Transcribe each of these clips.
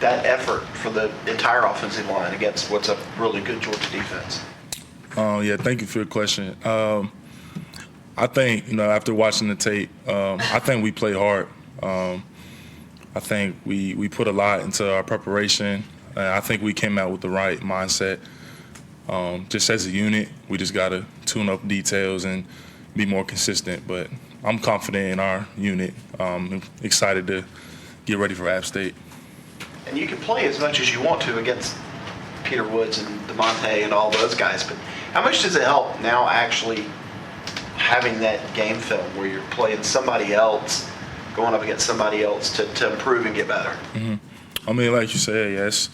that effort for the entire offensive line against what's a really good Georgia defense? Yeah, thank you for your question. I think, after watching the tape, I think we played hard. I think we put a lot into our preparation. I think we came out with the right mindset. Just as a unit, we just got to tune up details and be more consistent. But I'm confident in our unit. I'm excited to get ready for App State. And you can play as much as you want to against Peter Woods and DeMonte and all those guys, but how much does it help now actually having that game film where you're playing somebody else, going up against somebody else to improve and get better? Mm-hmm. I mean, like you said, yes,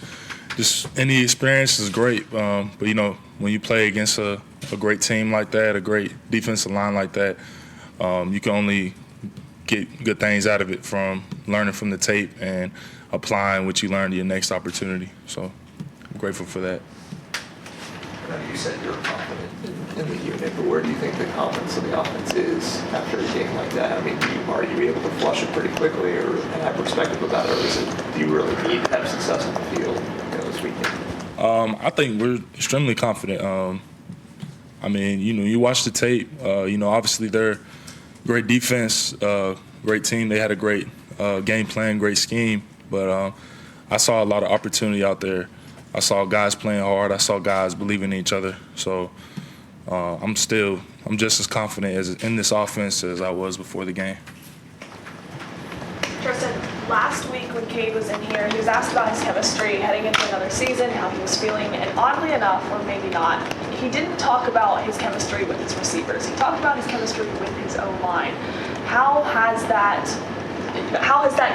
just any experience is great. But, when you play against a great team like that, a great defensive line like that, you can only get good things out of it from learning from the tape and applying what you learned to your next opportunity. So I'm grateful for that. You said you're confident in the unit, but where do you think the confidence of the offense is after a game like that? I mean, are you able to flush it pretty quickly or have perspective about it, or do you really need to have success on the field this weekend? I think we're extremely confident. I mean, you watch the tape. Obviously they're great defense, great team. They had a great game plan, great scheme. But I saw a lot of opportunity out there. I saw guys playing hard. I saw guys believing in each other. So I'm just as confident in this offense as I was before the game. Tristan, last week when Cade was in here, he was asked about his chemistry heading into another season, how he was feeling, and oddly enough, or maybe not, he didn't talk about his chemistry with his receivers. He talked about his chemistry with his own line. How has that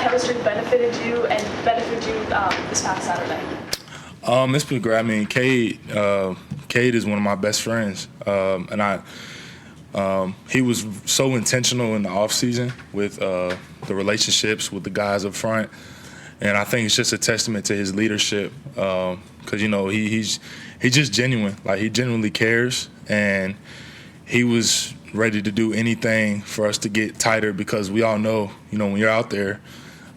chemistry benefited you and benefited you this past Saturday? It's been great. I mean, Cade is one of my best friends, and he was so intentional in the offseason with the relationships with the guys up front, and I think it's just a testament to his leadership because he's just genuine. Like, he genuinely cares, and he was ready to do anything for us to get tighter because we all know, when you're out there,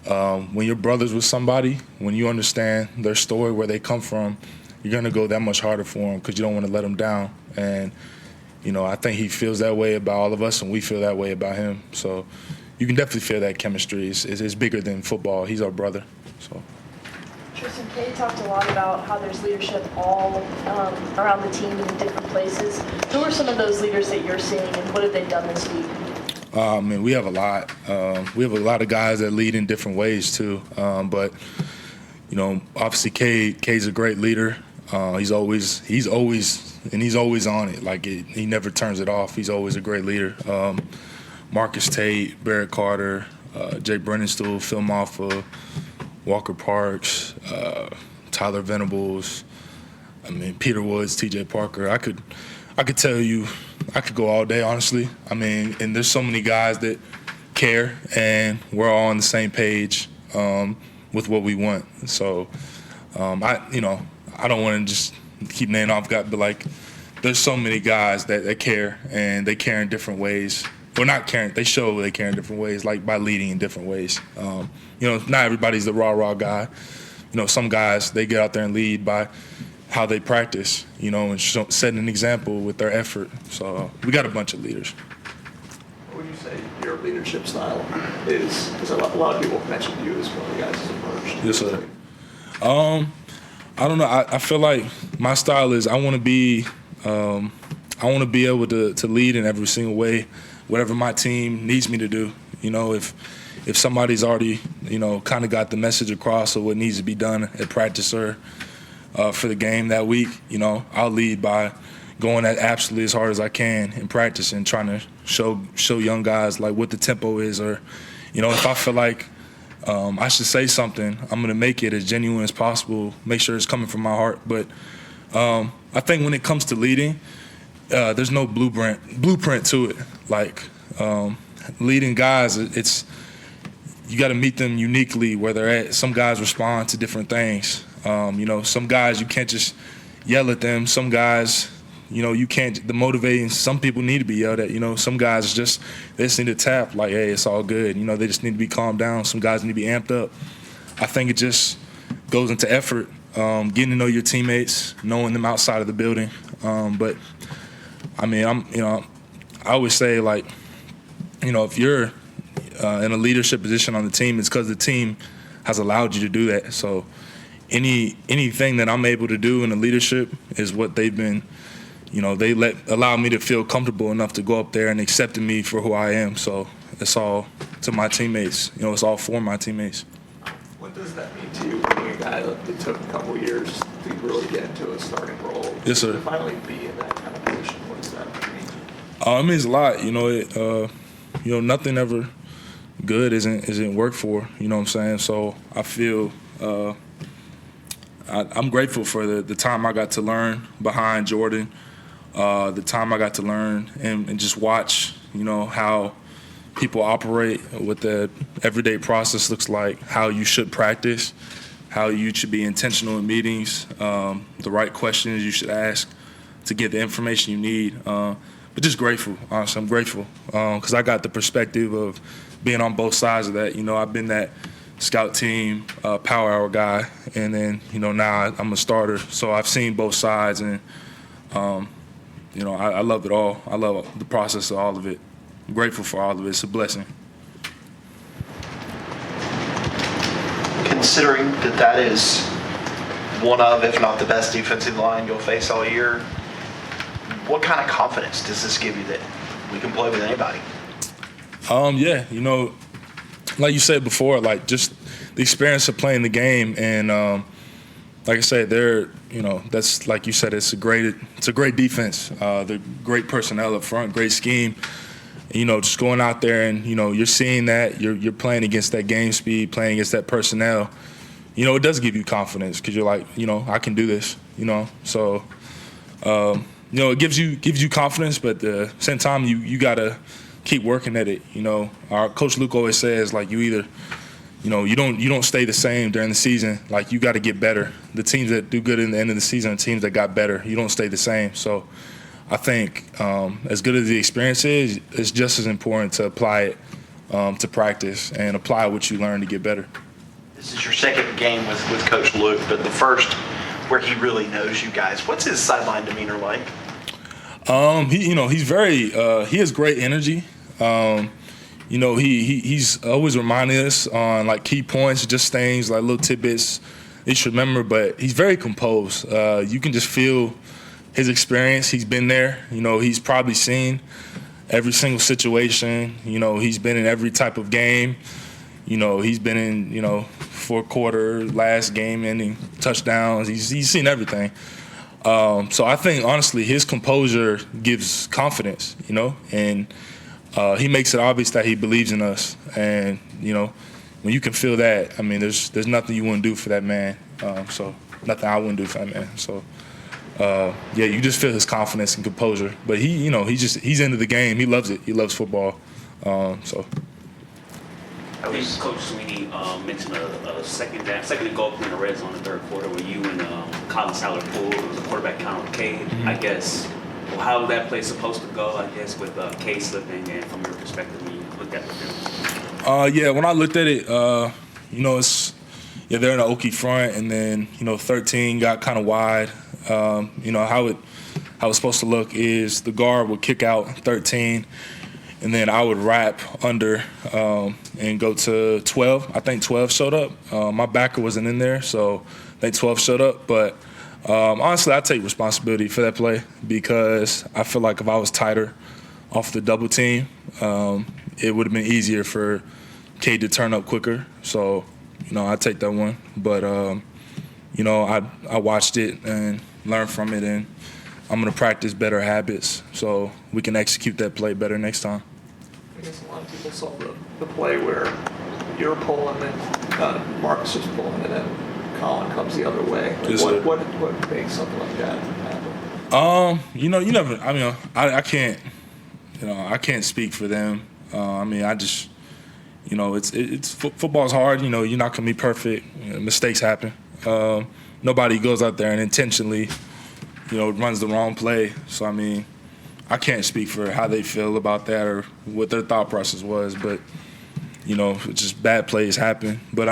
when you're brothers with somebody, when you understand their story, where they come from, you're going to go that much harder for them because you don't want to let them down. And, I think he feels that way about all of us, and we feel that way about him. So you can definitely feel that chemistry. It's bigger than football. He's our brother. So. Tristan, Cade talked a lot about how there's leadership all around the team in different places. Who are some of those leaders that you're seeing, and what have they done this week? We have a lot. We have a lot of guys that lead in different ways too. But obviously Cade's a great leader. He's always on it. Like, he never turns it off. He's always a great leader. Marcus Tate, Barrett Carter, Jay Brennenstuhl, Phil Maffa, Walker Parks, Tyler Venables. I mean, Peter Woods, T.J. Parker. I could tell you, I could go all day, honestly. I mean, and there's so many guys that care, and we're all on the same page with what we want. So, I don't want to just keep naming off guys, but like, there's so many guys that care, and they care in different ways. Well, not caring, they show they care in different ways, like by leading in different ways. Not everybody's the rah-rah guy. Some guys, they get out there and lead by how they practice, and setting an example with their effort. So we got a bunch of leaders. What would you say your leadership style is? Because a lot of people have mentioned you as one of the guys who's emerged. Yes, sir. I don't know. I feel like my style is I want to be able to lead in every single way, whatever my team needs me to do. If somebody's already kind of got the message across of what needs to be done at practice or for the game that week, I'll lead by going at absolutely as hard as I can in practice and trying to show young guys like what the tempo is, or if I feel like I should say something, I'm going to make it as genuine as possible, make sure it's coming from my heart. But I think when it comes to leading, there's no blueprint to it. Like, leading guys, you got to meet them uniquely where they're at. Some guys respond to different things. Some guys you can't just yell at them. Some guys, you can't. The motivating. Some people need to be yelled at. Some guys they just need to tap like, hey, it's all good. They just need to be calmed down. Some guys need to be amped up. I think it just goes into effort, getting to know your teammates, knowing them outside of the building. But I mean, I always say, like, if you're in a leadership position on the team, it's because the team has allowed you to do that. So anything that I'm able to do in the leadership is what they've been. They allow me to feel comfortable enough to go up there and accepting me for who I am. So it's all to my teammates. It's all for my teammates. What does that mean to you, being a guy that took a couple years to really get into a starting role? Yes, sir. To finally be in that kind of position, what does that mean? It means a lot. Nothing ever good isn't worked for. You know what I'm saying? So I feel I'm grateful for the time I got to learn behind Jordan, the time I got to learn and just watch, how people operate, what the everyday process looks like, how you should practice, how you should be intentional in meetings, the right questions you should ask to get the information you need. But just grateful, honestly. I'm grateful because I got the perspective of being on both sides of that. I've been that scout team, power hour guy, and then, now I'm a starter. So I've seen both sides, and, I love it all. I love the process of all of it. I'm grateful for all of it. It's a blessing. Considering that is one of, if not the best defensive line you'll face all year, what kind of confidence does this give you that we can play with anybody? Yeah, like you said before, like just the experience of playing the game, and like I said, that's like you said, it's a great defense. They're great personnel up front, great scheme. Just going out there and you're seeing that you're playing against that game speed, playing against that personnel. It does give you confidence because you're like, I can do this. So it gives you confidence, but at the same time, you gotta keep working at it. Our coach Luke always says, like, you either, you don't stay the same during the season. Like, you got to get better. The teams that do good in the end of the season are teams that got better. You don't stay the same. So I think as good as the experience is, it's just as important to apply it to practice and apply what you learn to get better. This is your second game with Coach Luke, but the first where he really knows you guys. What's his sideline demeanor like? He's very he has great energy. He's always reminding us on like key points, just things like little tidbits you should remember. But he's very composed. You can just feel his experience. He's been there. He's probably seen every single situation. He's been in every type of game. He's been in fourth quarter, last game ending touchdowns. He's seen everything. So I think honestly his composure gives confidence. And he makes it obvious that he believes in us, and when you can feel that, I mean, there's nothing you wouldn't do for that man. So nothing I wouldn't do for that man. So you just feel his confidence and composure. But he's into the game. He loves it. He loves football. I think Coach Sweeney mentioned a second and goal in the red zone in the third quarter where you and Colin Sallard pulled. It was a quarterback count with Cade. Mm-hmm. I guess. Well, how was that play supposed to go? I guess with Cade slipping, and from your perspective, when you looked at the film. When I looked at it, they're in an Okie front, and then 13 got kind of wide. How it's supposed to look is the guard would kick out 13. And then I would wrap under and go to 12. I think 12 showed up. My backer wasn't in there, so I think 12 showed up. But honestly, I take responsibility for that play because I feel like if I was tighter off the double team, it would have been easier for Cade to turn up quicker. So, I take that one. But, I watched it and learned from it, and I'm going to practice better habits so we can execute that play better next time. I guess a lot of people saw the play where you're pulling and Marcus is pulling and then Colin comes the other way. Like Yes, what makes something like that happen? You never. I mean, I can't. I can't speak for them. I just. It's football's hard. You're not gonna be perfect. Mistakes happen. Nobody goes out there and intentionally. Runs the wrong play. So, I can't speak for how they feel about that or what their thought process was. But, just bad plays happen. But,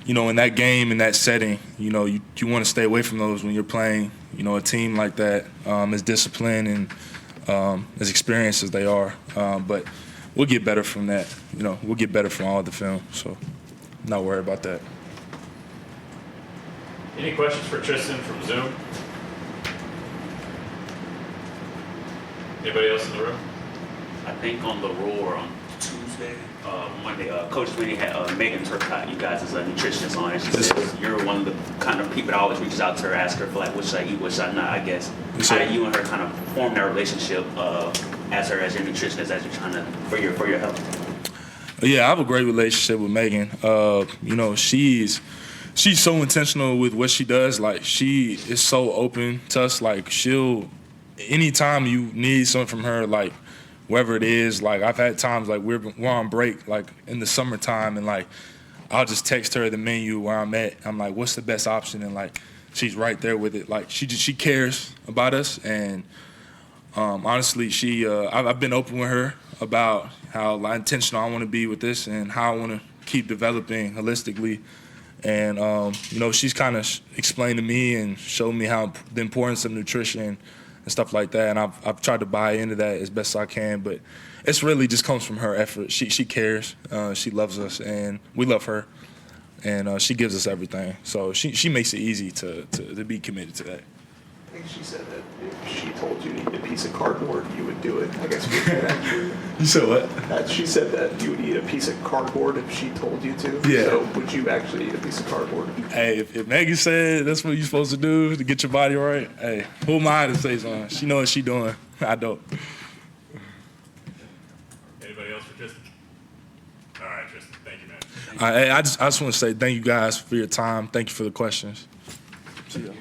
in that game, in that setting, you want to stay away from those when you're playing, a team like that, as disciplined and as experienced as they are. But we'll get better from that. We'll get better from all of the film. So I'm not worried about that. Any questions for Tristan from Zoom? Anybody else in the room? I think on the Roar on Tuesday, Monday, Coach Sweeney had Megan Turcotte, you guys as a nutritionist on, and she says you're one of the kind of people that always reaches out to her, ask her for like, what should I eat, what should I not, I guess. How do you and her kind of form that relationship as your nutritionist, as you're trying to, for your health? Yeah, I have a great relationship with Megan. She's so intentional with what she does. Like, she is so open to us. Like, anytime you need something from her, like, wherever it is, like, I've had times, like, we're on break, like, in the summertime, and, like, I'll just text her the menu where I'm at. I'm like, what's the best option? And, like, she's right there with it. Like, she cares about us. And honestly, I've been open with her about how intentional I want to be with this and how I want to keep developing holistically. And, she's kind of explained to me and showed me how the importance of nutrition and stuff like that. And I've tried to buy into that as best I can. But it's really just comes from her effort. She cares. She loves us, and we love her. And she gives us everything. So she makes it easy to be committed to that. I think she said that if she told you to eat a piece of cardboard, you would do it. I guess we can actually. You said what? She said that you would eat a piece of cardboard if she told you to. Yeah. So would you actually eat a piece of cardboard? Hey, if Maggie said that's what you're supposed to do to get your body right, hey, who am I to say something? She knows what she's doing. I don't. Anybody else for Tristan? All right, Tristan. Thank you, man. I just want to say thank you guys for your time. Thank you for the questions. See ya.